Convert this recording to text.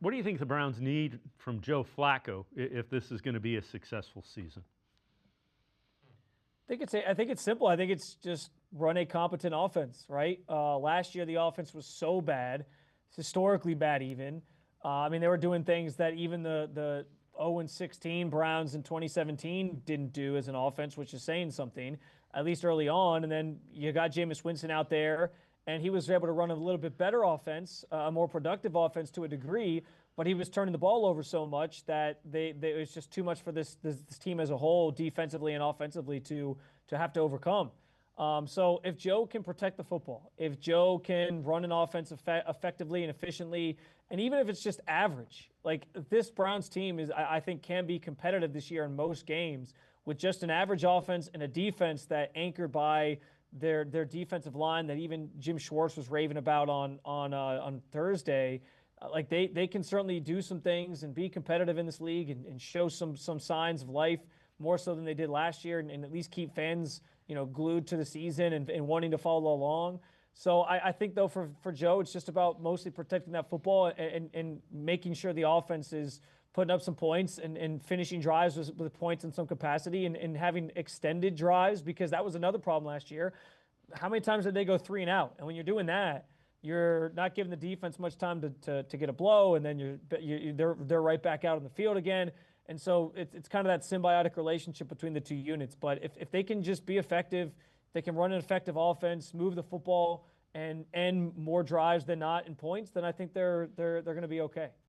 What do you think the Browns need from Joe Flacco if this is going to be a successful season? I think it's simple. I think it's just run a competent offense, right? Last year the offense was so bad, historically bad even. I mean, they were doing things that even the 0-16 Browns in 2017 didn't do as an offense, which is saying something, at least early on. And then you got Jameis Winston out there, and he was able to run a little bit better offense, a more productive offense to a degree, but he was turning the ball over so much that it was just too much for this team as a whole, defensively and offensively, to have to overcome. So if Joe can protect the football, if Joe can run an offense effectively and efficiently, and even if it's just average, like this Browns team I think, can be competitive this year in most games with just an average offense and a defense that anchored by their defensive line that even Jim Schwartz was raving about on Thursday. Like they can certainly do some things and be competitive in this league and show some signs of life more so than they did last year, and at least keep fans glued to the season and wanting to follow along. So I think though for Joe, it's just about mostly protecting that football and making sure the offense is putting up some points and finishing drives with points in some capacity and having extended drives, because that was another problem last year. How many times did they go 3 and out? And when you're doing that, you're not giving the defense much time to get a blow, and then they're right back out on the field again. And so it's kind of that symbiotic relationship between the two units. But if they can just be effective, they can run an effective offense, move the football, and end more drives than not in points, then I think they're going to be okay.